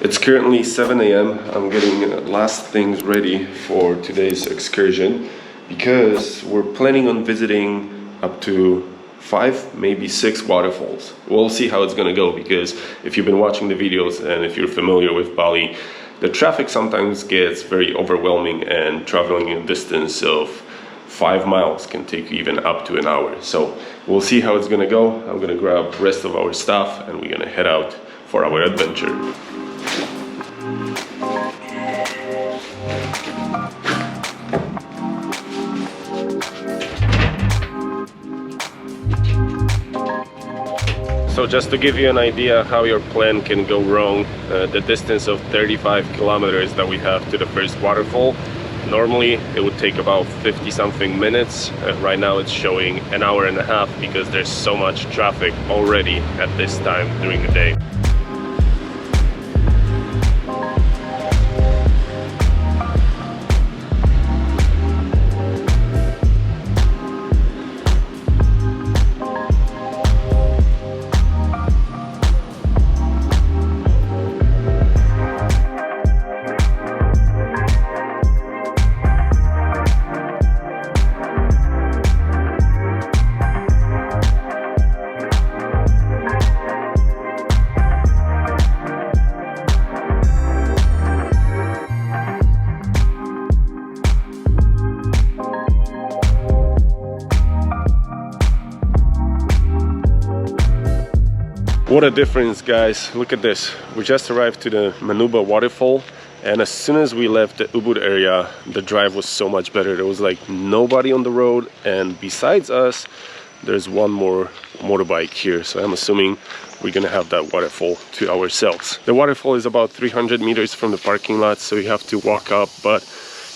It's currently 7 a.m. I'm getting last things ready for today's excursion because we're planning on visiting up to 5, maybe 6 waterfalls. We'll see how it's gonna go, because if you've been watching the videos and if you're familiar with Bali, the traffic sometimes gets very overwhelming, and traveling a distance of 5 miles can take even up to an hour. So we'll see how it's gonna go. I'm gonna grab the rest of our stuff and we're gonna head out for our adventure. So just to give you an idea how your plan can go wrong, the distance of 35 kilometers that we have to the first waterfall, normally it would take about 50 something minutes. Right now it's showing an hour and a half because there's so much traffic already at this time during the day. What a difference, guys. Look at this. We just arrived to the Manuba Waterfall, and as soon as we left the Ubud area, the drive was so much better. There was like nobody on the road, and besides us, there's one more motorbike here. So I'm assuming we're gonna have that waterfall to ourselves. The waterfall is about 300 meters from the parking lot, so you have to walk up, but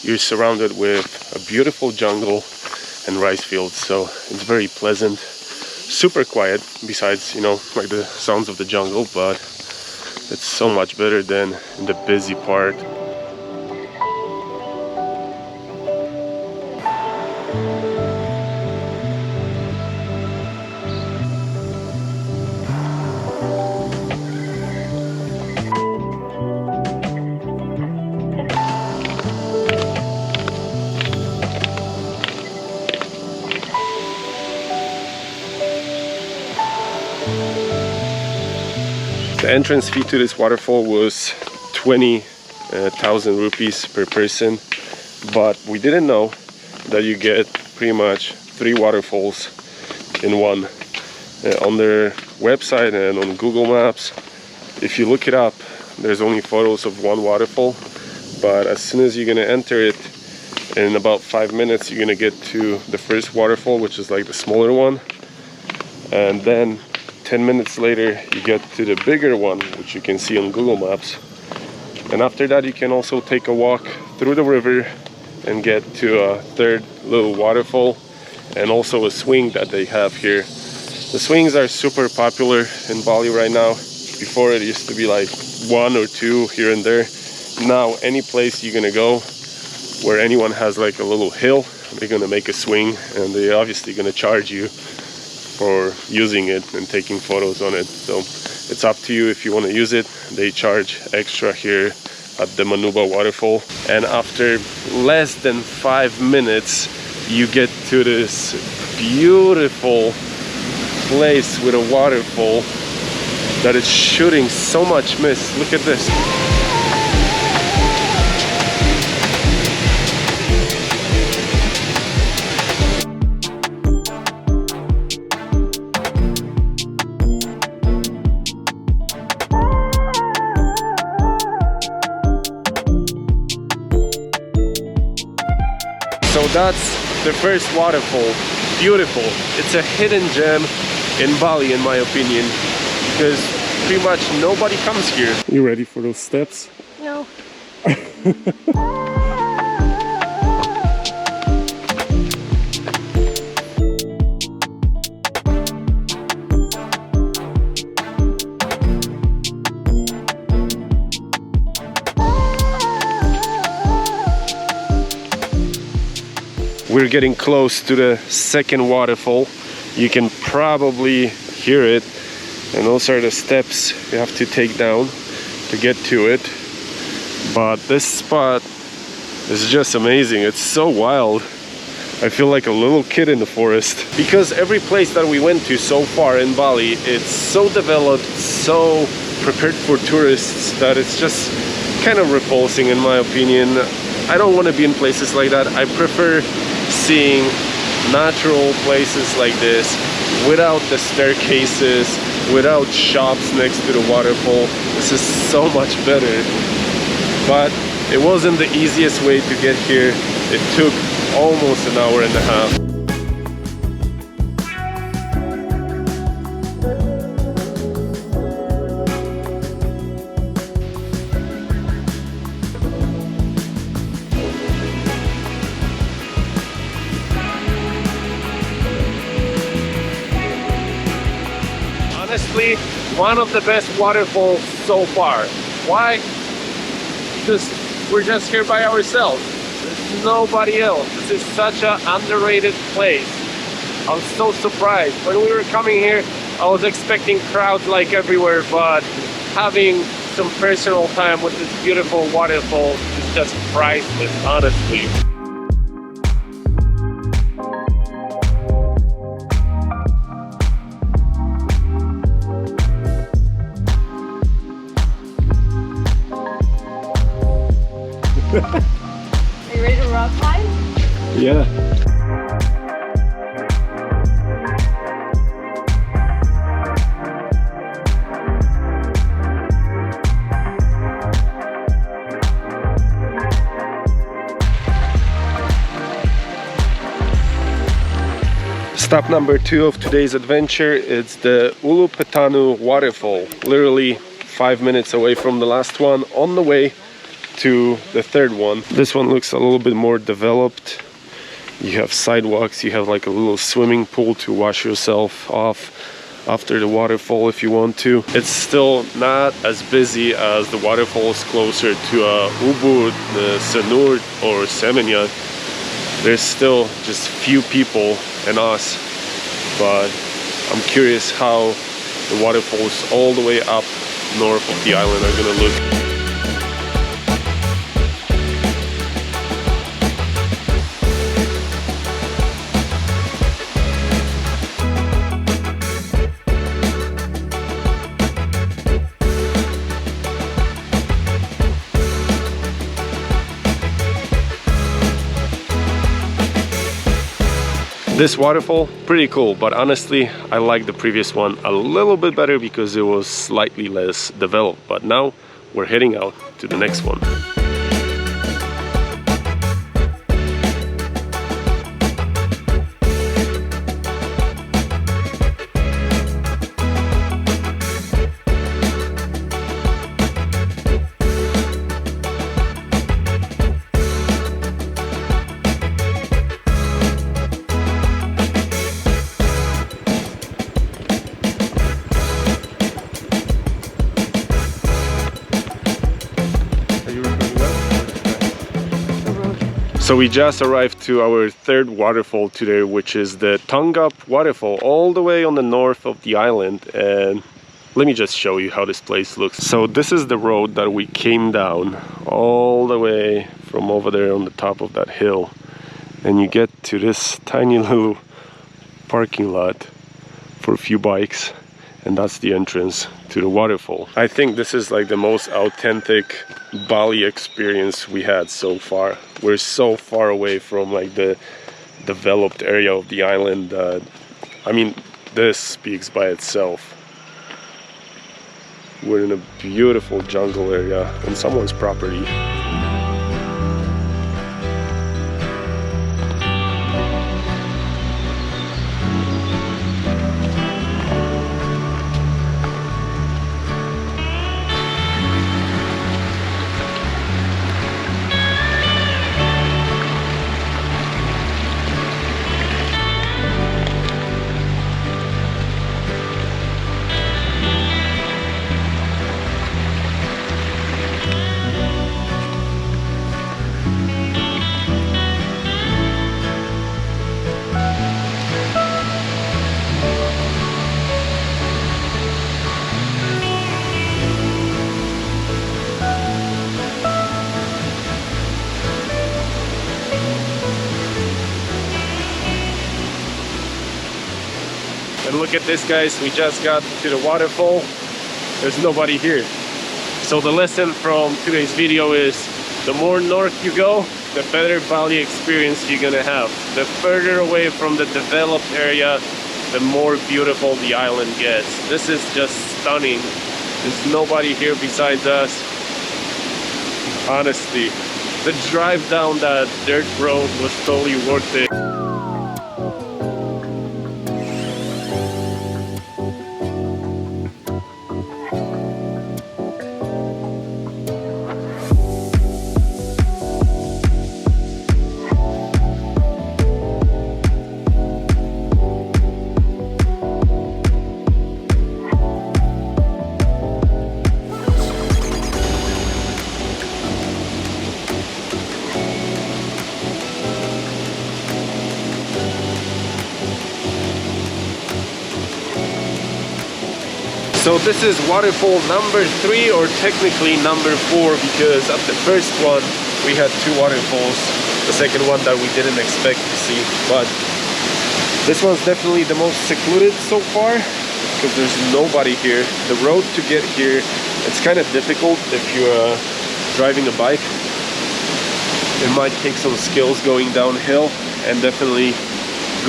you're surrounded with a beautiful jungle and rice fields, so it's very pleasant. Super quiet, besides, you know, like the sounds of the jungle, but it's so much better than in the busy part. The entrance fee to this waterfall was 20,000 rupees per person, but we didn't know that you get pretty much 3 waterfalls in one. On their website and on Google Maps, if you look it up, there's only photos of one waterfall, but as soon as you're gonna enter it, in about 5 minutes you're gonna get to the first waterfall, which is like the smaller one, and then 10 minutes later you get to the bigger one, which you can see on Google Maps. And after that you can also take a walk through the river and get to a third little waterfall, and also a swing that they have here. The swings are super popular in Bali right now. Before it used to be like 1 or 2 here and there. Now any place you're gonna go where anyone has like a little hill, they're gonna make a swing, and they're obviously gonna charge you for using it and taking photos on it. So it's up to you if you want to use it. They charge extra here at the Manuba Waterfall, and after less than 5 minutes you get to this beautiful place with a waterfall that is shooting so much mist. Look at this. So that's the first waterfall. Beautiful. It's a hidden gem in Bali, in my opinion, because pretty much nobody comes here. You ready for those steps? No. We're getting close to the second waterfall. You can probably hear it, and those are the steps you have to take down to get to it. But this spot is just amazing. It's so wild. I feel like a little kid in the forest. Because every place that we went to so far in Bali, it's so developed, so prepared for tourists that it's just kind of repulsing in my opinion. I don't want to be in places like that. I prefer seeing natural places like this without the staircases, without shops next to the waterfall. This is so much better. But it wasn't the easiest way to get here. It took almost an hour and a half. Honestly, one of the best waterfalls so far. Why? Because we're just here by ourselves. There's nobody else. This is such an underrated place. I was so surprised. When we were coming here, I was expecting crowds like everywhere, but having some personal time with this beautiful waterfall is just priceless, honestly. Are you ready to rock climb? Yeah. Stop number 2 of today's adventure, it's the Uluwatu Waterfall. Literally 5 minutes away from the last one, on the way to the third one. This one looks a little bit more developed. You have sidewalks, you have like a little swimming pool to wash yourself off after the waterfall if you want to. It's still not as busy as the waterfalls closer to Ubud, Sanur or Seminyak. There's still just few people and us, but I'm curious how the waterfalls all the way up north of the island are gonna look. This waterfall, pretty cool, but honestly, I like the previous one a little bit better because it was slightly less developed. But now we're heading out to the next one. So we just arrived to our third waterfall today, which is the Tanah Waterfall, all the way on the north of the island. And let me just show you how this place looks. So this is the road that we came down all the way from over there on the top of that hill. And you get to this tiny little parking lot for a few bikes. And that's the entrance to the waterfall. I think this is like the most authentic Bali experience we had so far. We're so far away from like the developed area of the island that, I mean, this speaks by itself. We're in a beautiful jungle area on someone's property. And look at this, guys, we just got to the waterfall. There's nobody here. So the lesson from today's video is the more north you go, the better Bali experience you're gonna have. The further away from the developed area, the more beautiful the island gets. This is just stunning. There's nobody here besides us. Honestly, the drive down that dirt road was totally worth it. So this is waterfall number 3, or technically number 4, because at the first one we had 2 waterfalls, the second one that we didn't expect to see. But this one's definitely the most secluded so far because there's nobody here. The road to get here, it's kind of difficult if you're driving a bike. It might take some skills going downhill and definitely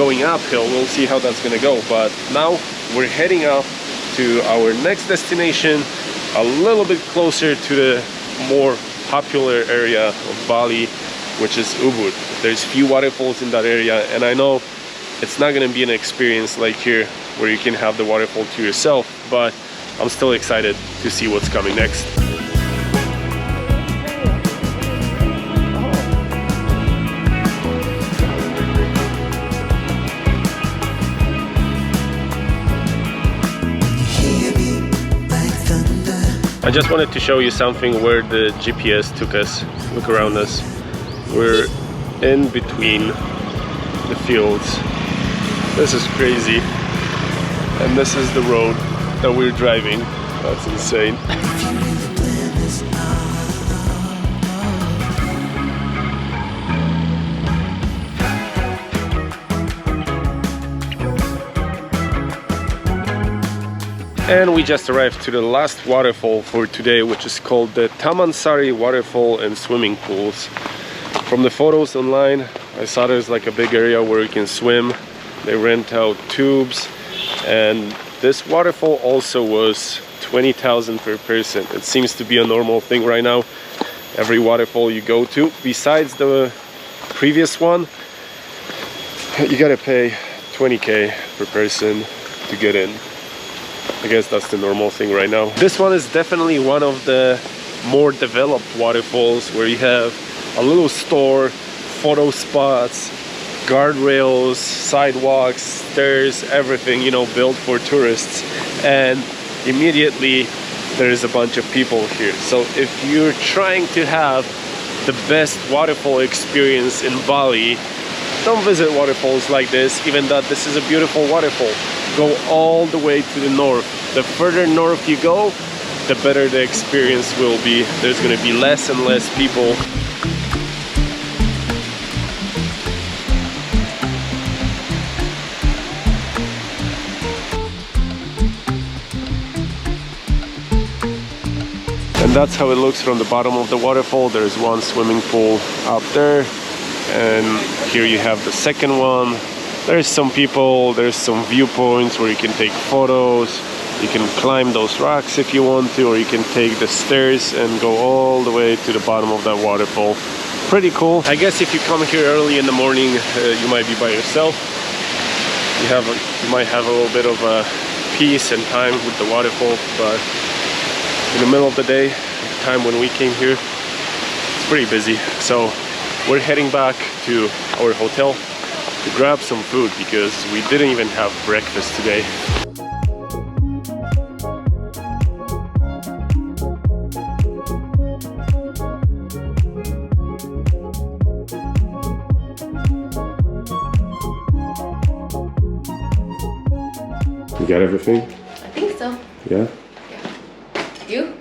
going uphill. We'll see how that's gonna go. But now we're heading up to our next destination, a little bit closer to the more popular area of Bali, which is Ubud. There's few waterfalls in that area, and I know it's not going to be an experience like here where you can have the waterfall to yourself, but I'm still excited to see what's coming next. I just wanted to show you something where the GPS took us. Look around us. We're in between the fields. This is crazy. And this is the road that we're driving. That's insane. And we just arrived to the last waterfall for today, which is called the Taman Waterfall and Swimming Pools. From the photos online, I saw there's like a big area where you can swim. They rent out tubes, and this waterfall also was 20,000 per person. It seems to be a normal thing right now. Every waterfall you go to, besides the previous one, you gotta pay 20k per person to get in. I guess that's the normal thing right now. This one is definitely one of the more developed waterfalls where you have a little store, photo spots, guardrails, sidewalks, stairs, everything, you know, built for tourists. And immediately there is a bunch of people here. So if you're trying to have the best waterfall experience in Bali, don't visit waterfalls like this, even though this is a beautiful waterfall. Go all the way to the north. The further north you go, the better the experience will be. There's going to be less and less people. And that's how it looks from the bottom of the waterfall. There's one swimming pool up there, and here you have the second one. There's some people, there's some viewpoints where you can take photos. You can climb those rocks if you want to, or you can take the stairs and go all the way to the bottom of that waterfall. Pretty cool. I guess if you come here early in the morning, you might be by yourself. You might have a little bit of peace and time with the waterfall, but in the middle of the day, the time when we came here, it's pretty busy. So we're heading back to our hotel to grab some food because we didn't even have breakfast today. You got everything? I think so. Yeah? Yeah. You?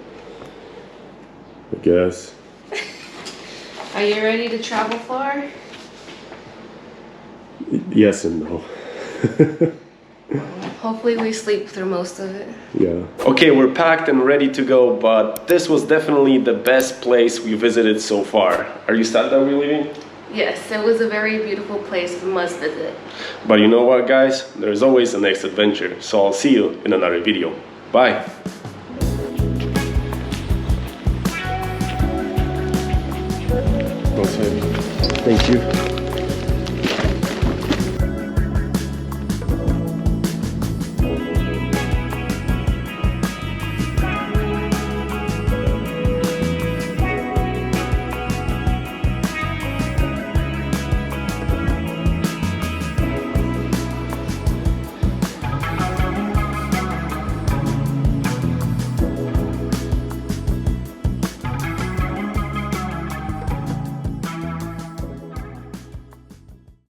I guess. Are you ready to travel far? Yes and no. Hopefully we sleep through most of it. Yeah. Okay, we're packed and ready to go, but this was definitely the best place we visited so far. Are you sad that we're leaving? Yes, it was a very beautiful place. We must visit. But you know what, guys? There's always the next adventure. So I'll see you in another video. Bye. Thank you.